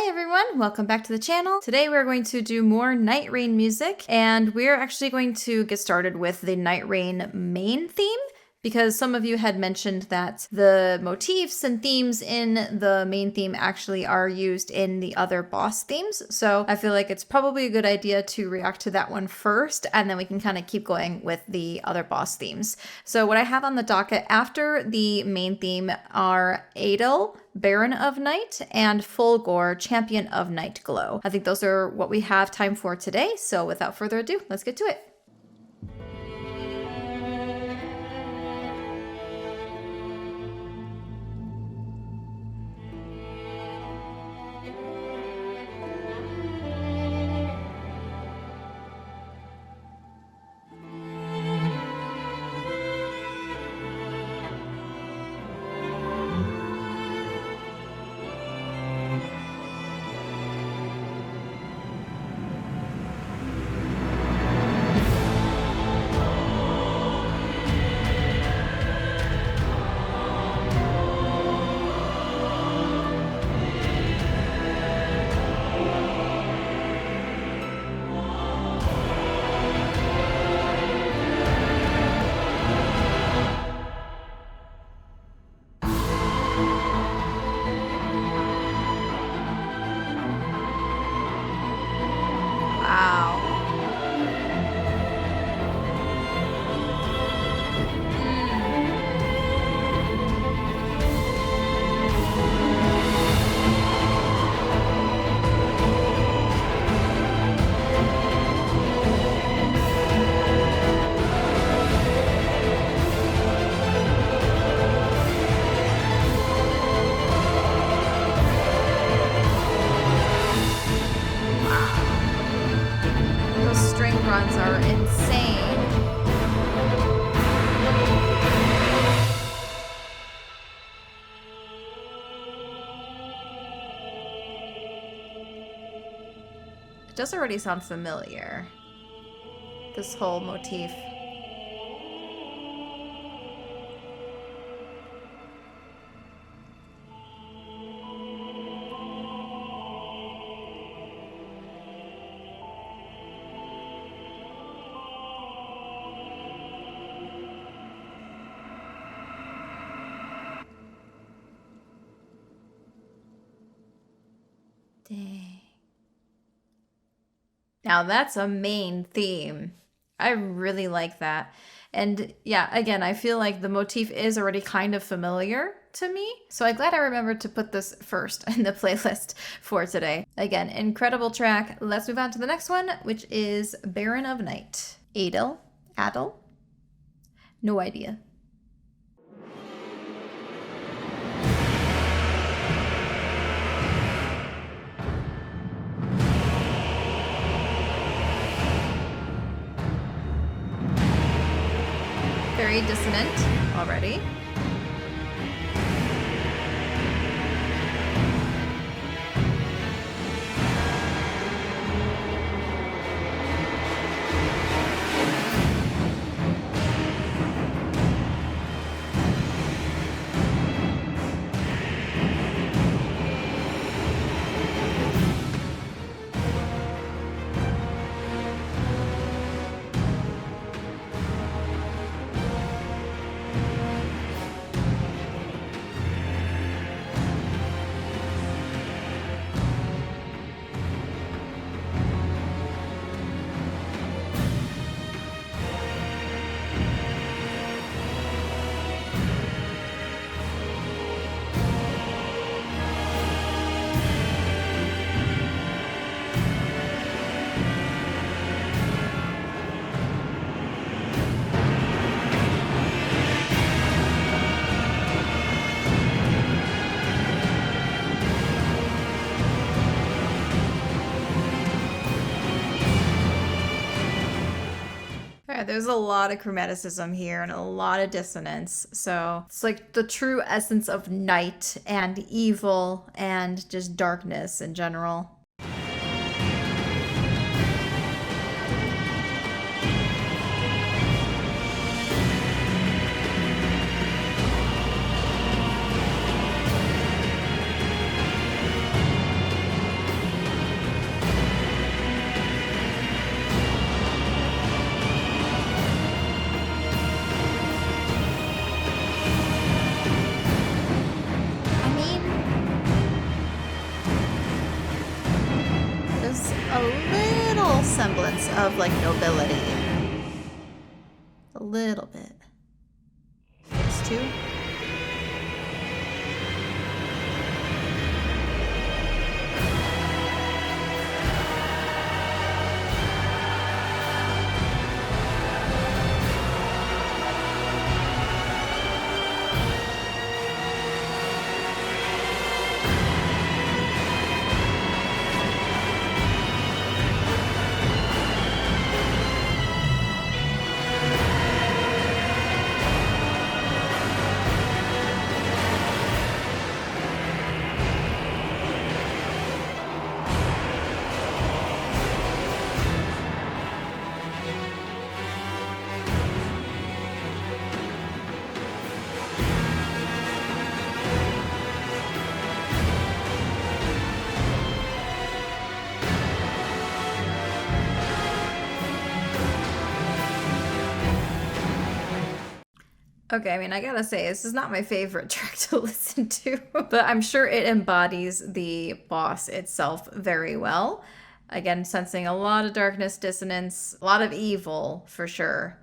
Hi everyone, welcome back to the channel. Today we're going to do more Nightreign music, and we're actually going to get started with the Nightreign Main Theme, because some of you had mentioned that the motifs and themes in the main theme actually are used in the other boss themes. So I feel like it's probably a good idea to react to that one first, and then we can kind of keep going with the other boss themes. So what I have on the docket after the main theme are Adel, Baron of Night, and Fulghor, Champion of Nightglow. I think those are what we have time for today. So without further ado, let's get to it. String runs are insane. It does already sound familiar, this whole motif. Dang. Now that's a main theme. I really like that. And yeah, again, I feel like the motif is already kind of familiar to me. So I'm glad I remembered to put this first in the playlist for today. Again, incredible track. Let's move on to the next one, which is Baron of Night. Adel? No idea. Very dissonant already. There's a lot of chromaticism here and a lot of dissonance. So it's like the true essence of night and evil and just darkness in general. little semblance of like nobility. A little bit. These two. Okay, I mean, I gotta say, this is not my favorite track to listen to, but I'm sure it embodies the boss itself very well. Again, sensing a lot of darkness, dissonance, a lot of evil, for sure.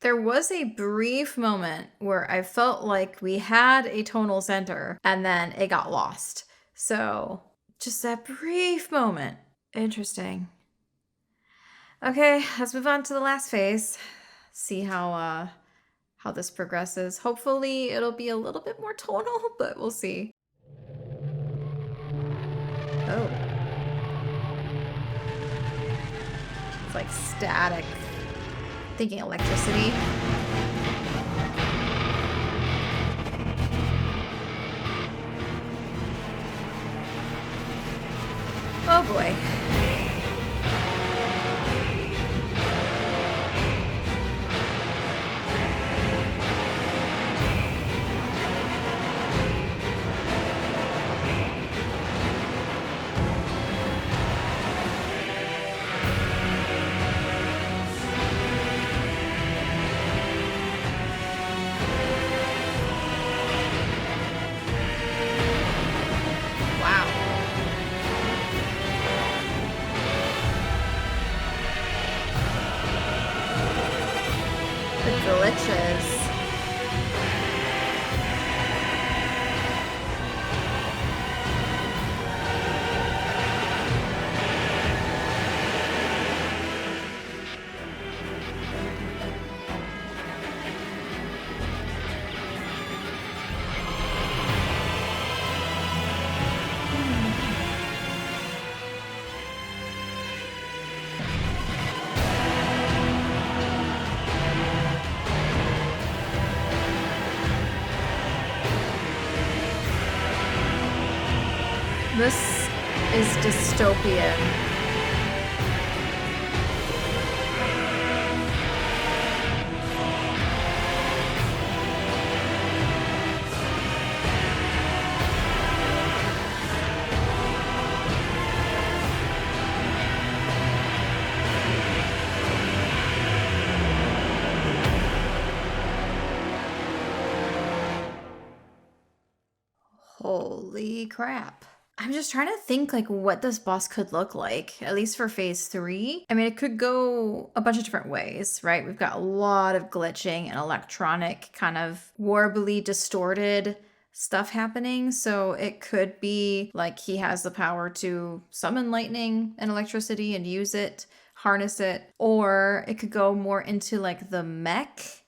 There was a brief moment where I felt like we had a tonal center and then it got lost. So just that brief moment. Interesting. Okay, let's move on to the last phase. See how this progresses. Hopefully it'll be a little bit more tonal, but we'll see. Oh. It's like static. Thinking electricity. Oh boy. Glitches. This is dystopian. Holy crap. I'm just trying to think like what this boss could look like, at least for phase 3. I mean, it could go a bunch of different ways, right? We've got a lot of glitching and electronic kind of warbly distorted stuff happening. So it could be like he has the power to summon lightning and electricity and use it, harness it, or it could go more into like the mech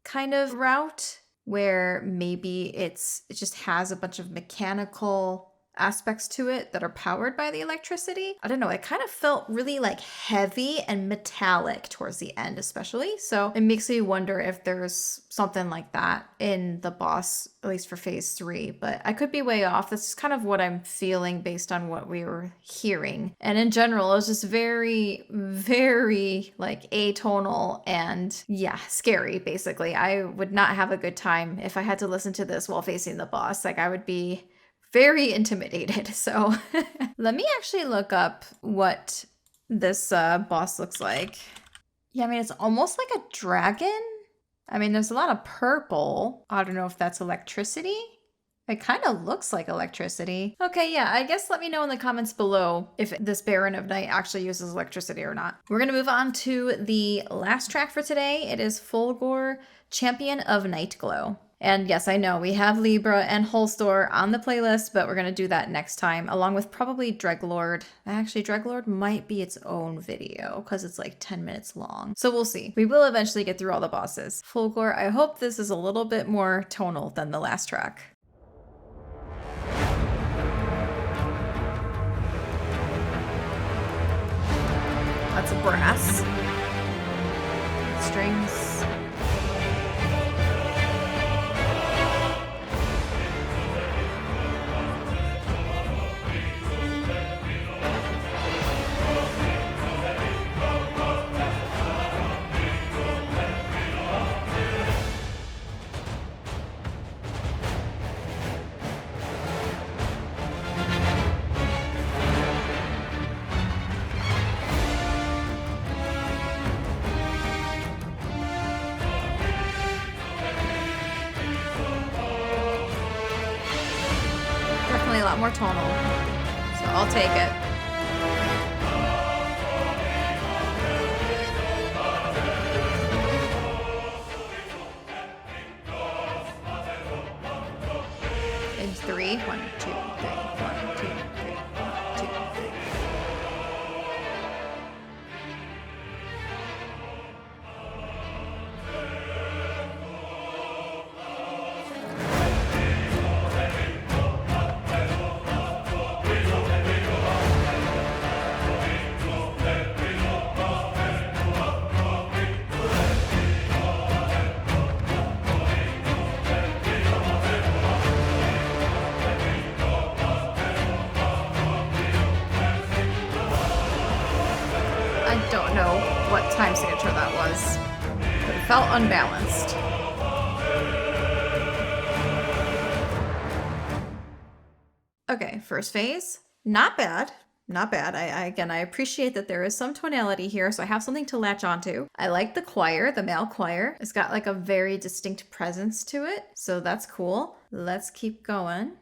kind of route where maybe it just has a bunch of mechanical aspects to it that are powered by the electricity. I don't know, it kind of felt really like heavy and metallic towards the end especially. So it makes me wonder if there's something like that in the boss, at least for phase 3, but I could be way off. This is kind of what I'm feeling based on what we were hearing. And in general, it was just very, very like atonal and yeah, scary basically. I would not have a good time if I had to listen to this while facing the boss. Like I would be very intimidated. So let me actually look up what this boss looks like. Yeah, I mean, it's almost like a dragon. I mean, there's a lot of purple. I don't know if that's electricity. It kind of looks like electricity. Okay, yeah, I guess let me know in the comments below if this Baron of Night actually uses electricity or not. We're gonna move on to the last track for today. It is Fulghor, Champion of Nightglow. And yes, I know we have Libra and Holstor on the playlist, but we're going to do that next time, along with probably Dreglord. Actually, Dreglord might be its own video because it's like 10 minutes long. So we'll see. We will eventually get through all the bosses. Fulghor, I hope this is a little bit more tonal than the last track. That's a brass. Strings. A lot more tonal, so I'll take it. In 3, 1, 2, 3, 1, 2, 3, 1, 2, 3. What time signature that was, but it felt unbalanced. Okay, first phase, not bad. Not bad. I appreciate that there is some tonality here, so I have something to latch onto. I like the choir, the male choir. It's got like a very distinct presence to it, so that's cool. Let's keep going.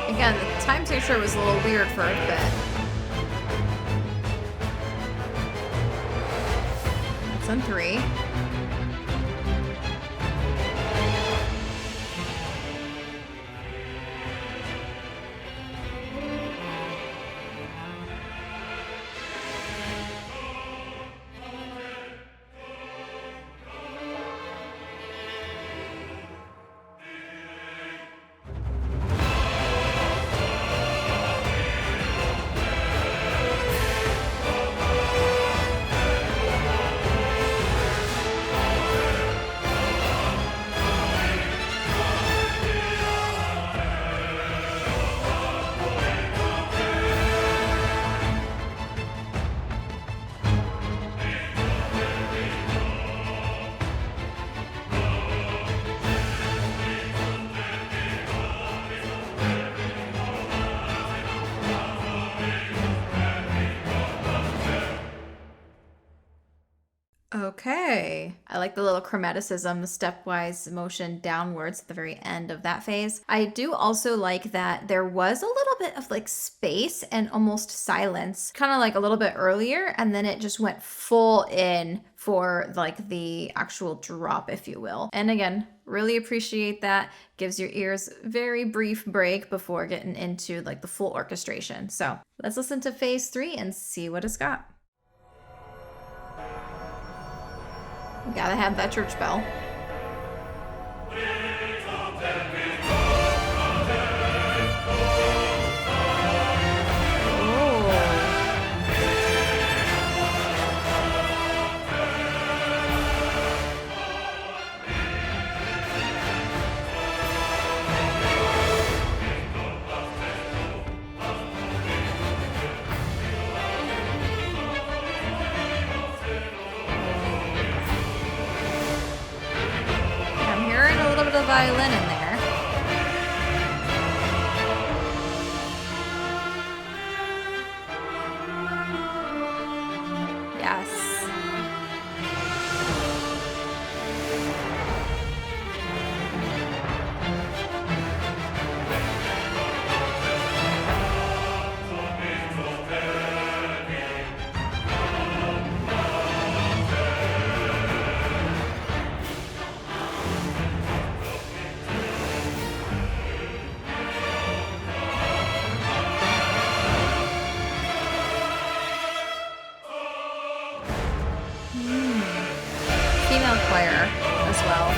Again, the time signature was a little weird for a bit. It's on 3. Okay. I like the little chromaticism, the stepwise motion downwards at the very end of that phase. I do also like that there was a little bit of like space and almost silence, kind of like a little bit earlier, and then it just went full in for like the actual drop, if you will. And again, really appreciate that. Gives your ears very brief break before getting into like the full orchestration. So let's listen to phase 3 and see what it's got. Gotta have that church bell. The violin in there. Yes. Female choir as well.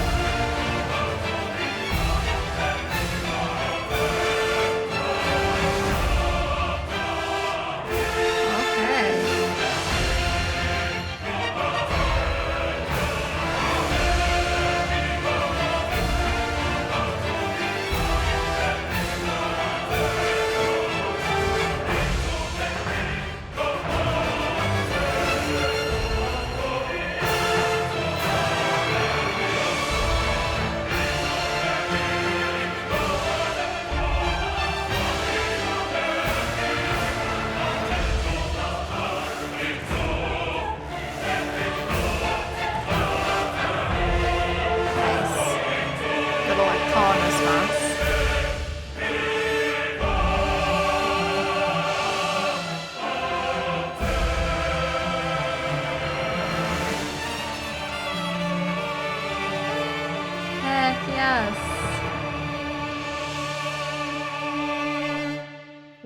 Yes.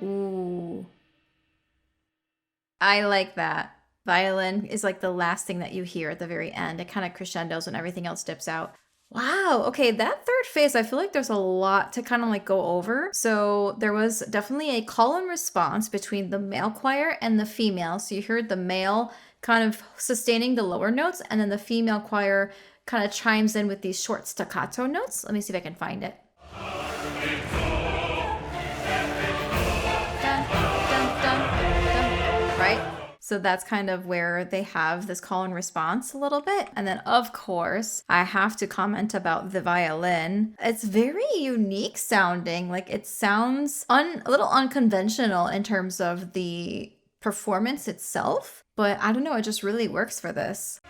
Ooh. I like that. Violin is like the last thing that you hear at the very end. It kind of crescendos when everything else dips out. Wow. Okay, that third phase, I feel like there's a lot to kind of like go over. So there was definitely a call and response between the male choir and the female. So you heard the male kind of sustaining the lower notes, and then the female choir kind of chimes in with these short staccato notes. Let me see if I can find it. Dun, dun, dun, dun, right? So that's kind of where they have this call and response a little bit. And then, of course, I have to comment about the violin. It's very unique sounding. Like, it sounds a little unconventional in terms of the performance itself. But I don't know, it just really works for this.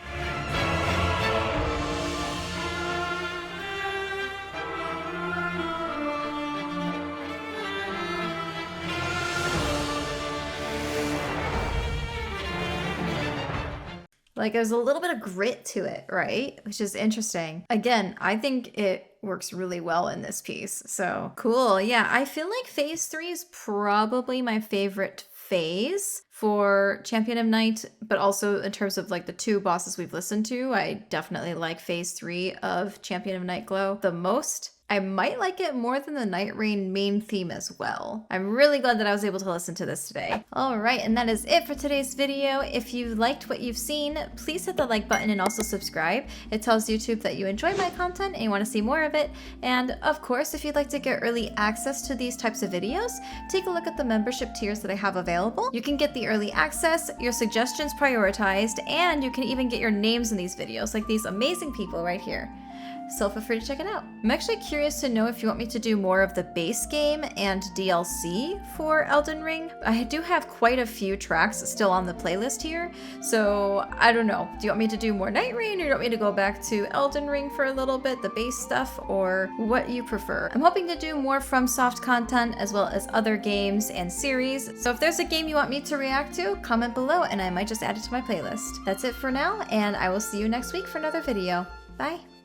Like, there's a little bit of grit to it, right? Which is interesting. Again, I think it works really well in this piece. So cool. Yeah, I feel like phase 3 is probably my favorite phase for Champion of Night, but also in terms of like the two bosses we've listened to, I definitely like phase 3 of Champion of Nightglow the most. I might like it more than the Nightreign Main Theme as well. I'm really glad that I was able to listen to this today. All right, and that is it for today's video. If you liked what you've seen, please hit the like button and also subscribe. It tells YouTube that you enjoy my content and you want to see more of it. And of course, if you'd like to get early access to these types of videos, take a look at the membership tiers that I have available. You can get the early access, your suggestions prioritized, and you can even get your names in these videos, like these amazing people right here. so feel free to check it out. I'm actually curious to know if you want me to do more of the base game and DLC for Elden Ring. I do have quite a few tracks still on the playlist here, so I don't know. Do you want me to do more Nightreign, or do you want me to go back to Elden Ring for a little bit, the base stuff, or what you prefer? I'm hoping to do more FromSoft content as well as other games and series, so if there's a game you want me to react to, comment below and I might just add it to my playlist. That's it for now, and I will see you next week for another video. Bye!